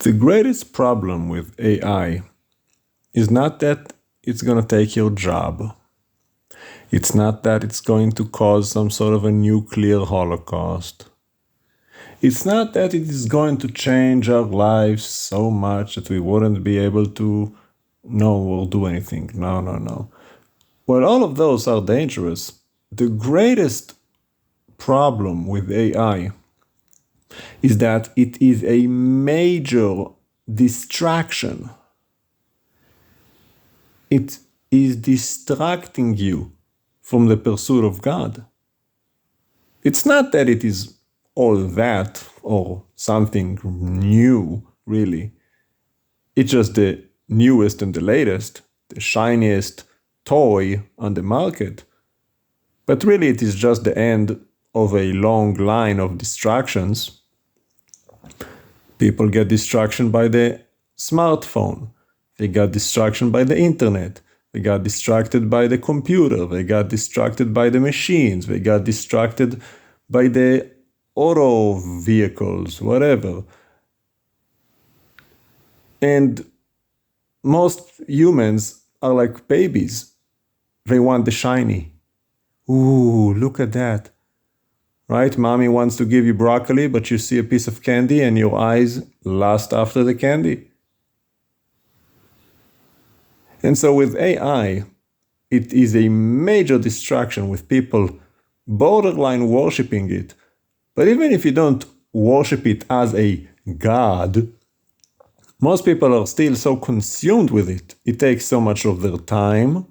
The greatest problem with AI is not that it's going to take your job. It's not that it's going to cause some sort of a nuclear holocaust. It's not that it is going to change our lives so much that we wouldn't be able to know or do anything. No. Well, all of those are dangerous. The greatest problem with AI is that it is a major distraction. It is distracting you from the pursuit of God. It's not that it is all that or something new, really. It's just the newest and the latest, the shiniest toy on the market. But really, it is just the end of a long line of distractions. People get distraction by the smartphone. They got distraction by the internet. They got distracted by the computer. They got distracted by the machines. They got distracted by the auto vehicles, whatever. And most humans are like babies. They want the shiny. Ooh, look at that. Right? Mommy wants to give you broccoli, but you see a piece of candy and your eyes lust after the candy. And so with AI, it is a major distraction with people borderline worshiping it. But even if you don't worship it as a god, most people are still so consumed with it. It takes so much of their time,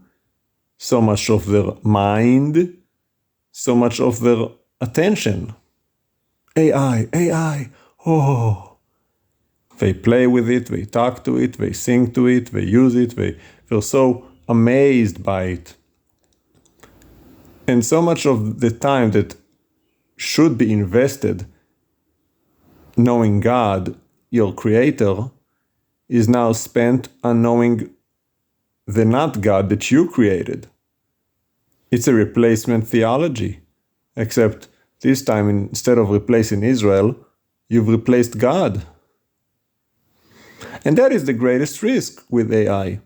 so much of their mind, so much of their attention. AI, oh. They play with it, they talk to it, they sing to it, they use it, they feel so amazed by it. And so much of the time that should be invested knowing God, your creator, is now spent on knowing the not God that you created. It's a replacement theology, except this time instead of replacing Israel, you've replaced God. And that is the greatest risk with AI.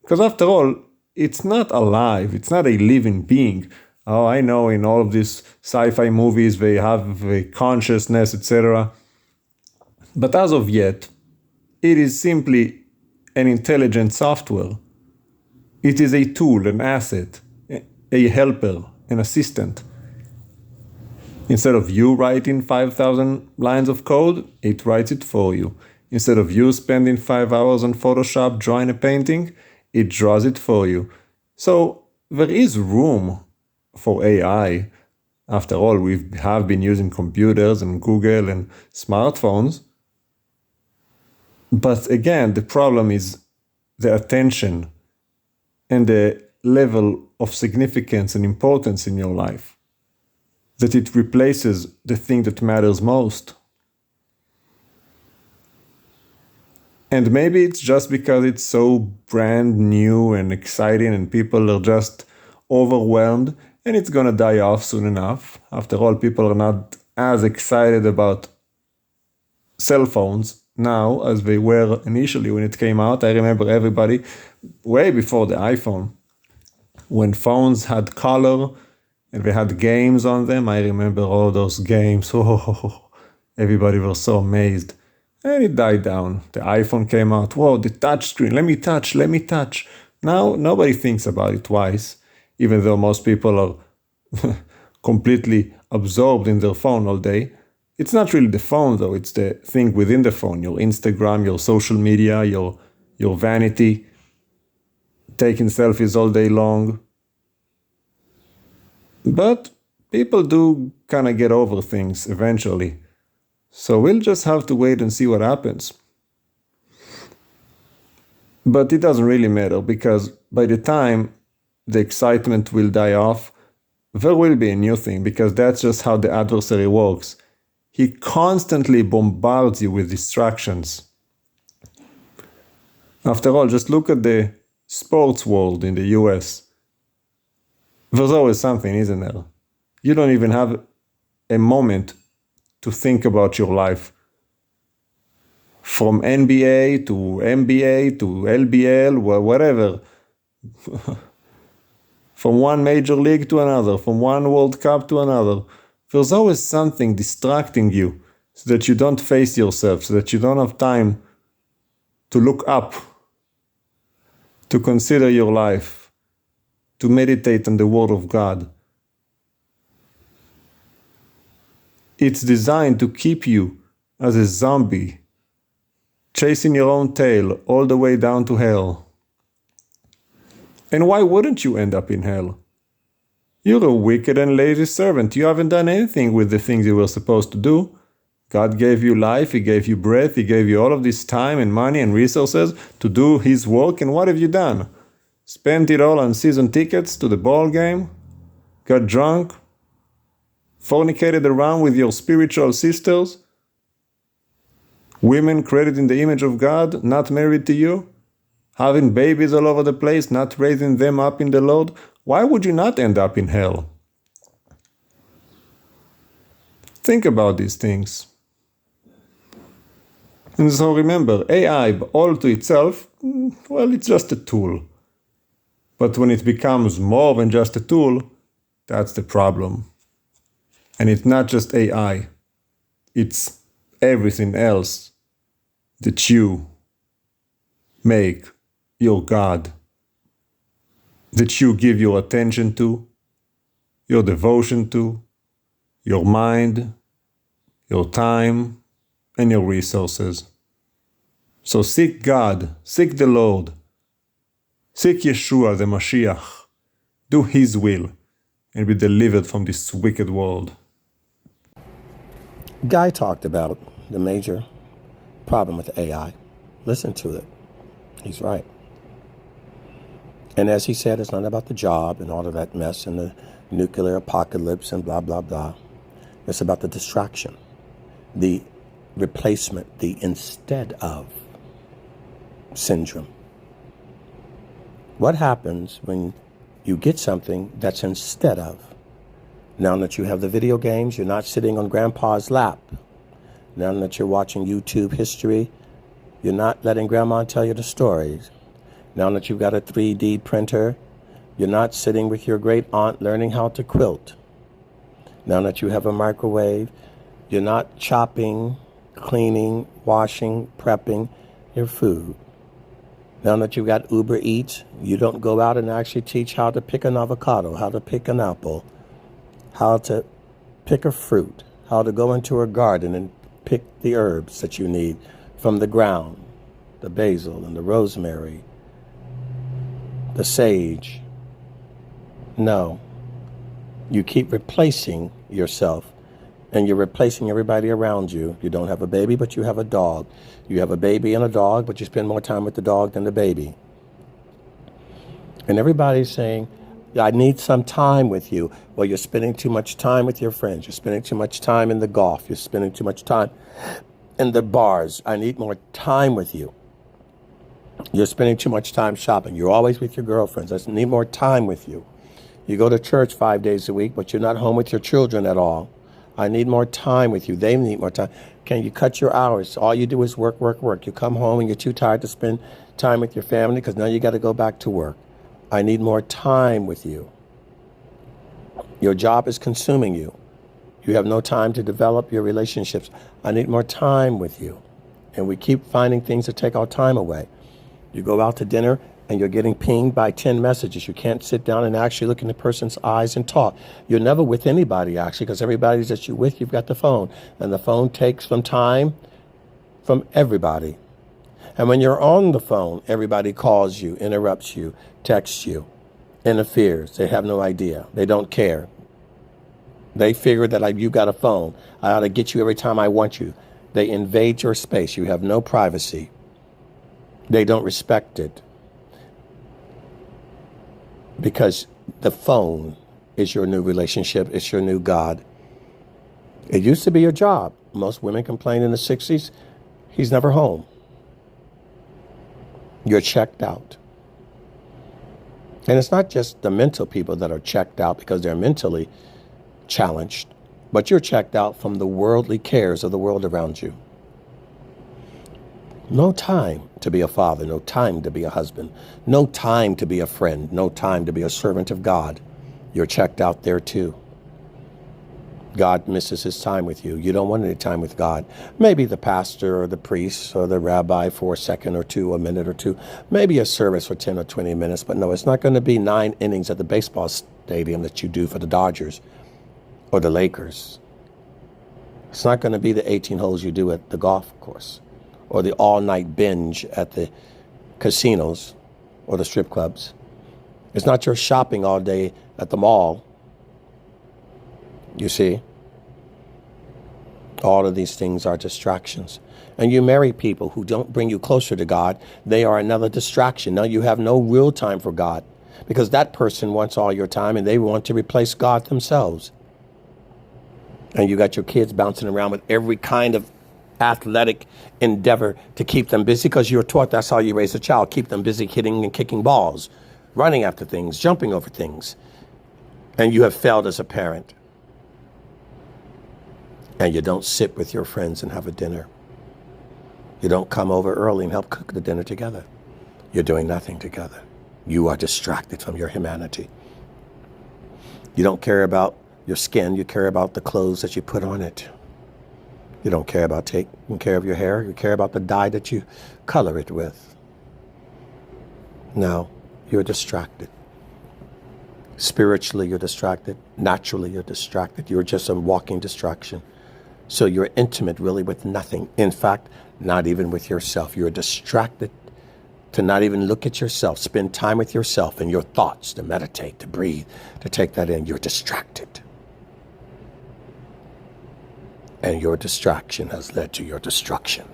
Because after all, it's not alive, it's not a living being. Oh, I know in all of these sci-fi movies they have a consciousness, etc. But as of yet, it is simply an intelligent software. It is a tool, an asset, a helper, an assistant. Instead of you writing 5,000 lines of code, it writes it for you. Instead of you spending 5 hours on Photoshop drawing a painting, it draws it for you. So there is room for AI. After all, we have been using computers and Google and smartphones. But again, the problem is the attention and the level of significance and importance in your life. That it replaces the thing that matters most. And maybe it's just because it's so brand new and exciting and people are just overwhelmed and it's gonna die off soon enough. After all, people are not as excited about cell phones now as they were initially when it came out. I remember everybody way before the iPhone, when phones had color and they had games on them. I remember all those games. Oh, everybody was so amazed. And it died down. The iPhone came out. Whoa, the touch screen. Let me touch. Now, nobody thinks about it twice, even though most people are completely absorbed in their phone all day. It's not really the phone, though. It's the thing within the phone. Your Instagram, your social media, your vanity, taking selfies all day long. But people do kind of get over things eventually. So we'll just have to wait and see what happens. But it doesn't really matter, because by the time the excitement will die off, there will be a new thing, because that's just how the adversary works. He constantly bombards you with distractions. After all, just look at the sports world in the US. There's always something, isn't there? You don't even have a moment to think about your life from NBA to MBA to LBL, whatever. From one major league to another, from one World Cup to another. There's always something distracting you so that you don't face yourself, so that you don't have time to look up, to consider your life, to meditate on the Word of God. It's designed to keep you as a zombie, chasing your own tail all the way down to hell. And why wouldn't you end up in hell? You're a wicked and lazy servant. You haven't done anything with the things you were supposed to do. God gave you life, He gave you breath, He gave you all of this time and money and resources to do His work, and what have you done? Spent it all on season tickets to the ball game? Got drunk? Fornicated around with your spiritual sisters? Women created in the image of God, not married to you? Having babies all over the place, not raising them up in the Lord? Why would you not end up in hell? Think about these things. And so remember, AI all to itself, well, it's just a tool. But when it becomes more than just a tool, that's the problem. And it's not just AI. It's everything else that you make your God, that you give your attention to, your devotion to, your mind, your time, and your resources. So seek God, seek the Lord, seek Yeshua, the Mashiach, do His will, and be delivered from this wicked world. Guy talked about the major problem with AI. Listen to it. He's right. And as he said, it's not about the job and all of that mess and the nuclear apocalypse and blah, blah, blah. It's about the distraction, the replacement, the instead of syndrome. What happens when you get something that's instead of? Now that you have the video games, you're not sitting on grandpa's lap. Now that you're watching YouTube history, you're not letting grandma tell you the stories. Now that you've got a 3D printer, you're not sitting with your great aunt learning how to quilt. Now that you have a microwave, you're not chopping, cleaning, washing, prepping your food. Now that you've got Uber Eats, you don't go out and actually teach how to pick an avocado, how to pick an apple, how to pick a fruit, how to go into a garden and pick the herbs that you need from the ground, the basil and the rosemary, the sage. No. You keep replacing yourself, and you're replacing everybody around you. You don't have a baby, but you have a dog. You have a baby and a dog, but you spend more time with the dog than the baby. And everybody's saying, I need some time with you. Well, you're spending too much time with your friends. You're spending too much time in the golf. You're spending too much time in the bars. I need more time with you. You're spending too much time shopping. You're always with your girlfriends. I need more time with you. You go to church 5 days a week, but you're not home with your children at all. I need more time with you. They need more time. Can you cut your hours? All you do is work, work, work. You come home and you're too tired to spend time with your family because now you got to go back to work. I need more time with you. Your job is consuming you. You have no time to develop your relationships. I need more time with you. And we keep finding things to take our time away. You go out to dinner and you're getting pinged by 10 messages. You can't sit down and actually look in the person's eyes and talk. You're never with anybody, actually, because everybody that you're with, you've got the phone. And the phone takes some time from everybody. And when you're on the phone, everybody calls you, interrupts you, texts you, interferes. They have no idea. They don't care. They figure that like you got a phone. I ought to get you every time I want you. They invade your space. You have no privacy. They don't respect it. Because the phone is your new relationship. It's your new God. It used to be your job. Most women complain in the 60s, he's never home. You're checked out. And it's not just the mental people that are checked out because they're mentally challenged, but you're checked out from the worldly cares of the world around you. No time to be a father, no time to be a husband, no time to be a friend, no time to be a servant of God. You're checked out there too. God misses his time with you. You don't want any time with God. Maybe the pastor or the priest or the rabbi for a second or two, a minute or two. Maybe a service for 10 or 20 minutes. But no, it's not going to be 9 innings at the baseball stadium that you do for the Dodgers or the Lakers. It's not going to be the 18 holes you do at the golf course or the all-night binge at the casinos or the strip clubs. It's not your shopping all day at the mall. You see, all of these things are distractions. And you marry people who don't bring you closer to God. They are another distraction. Now you have no real time for God because that person wants all your time and they want to replace God themselves. And you got your kids bouncing around with every kind of athletic endeavor to keep them busy because you're taught that's how you raise a child. Keep them busy hitting and kicking balls, running after things, jumping over things. And you have failed as a parent. And you don't sit with your friends and have a dinner. You don't come over early and help cook the dinner together. You're doing nothing together. You are distracted from your humanity. You don't care about your skin. You care about the clothes that you put on it. You don't care about taking care of your hair. You care about the dye that you color it with. No, you're distracted. Spiritually, you're distracted. Naturally, you're distracted. You're just a walking distraction. So you're intimate really with nothing. In fact, not even with yourself. You're distracted to not even look at yourself, spend time with yourself and your thoughts, to meditate, to breathe, to take that in. You're distracted. And your distraction has led to your destruction.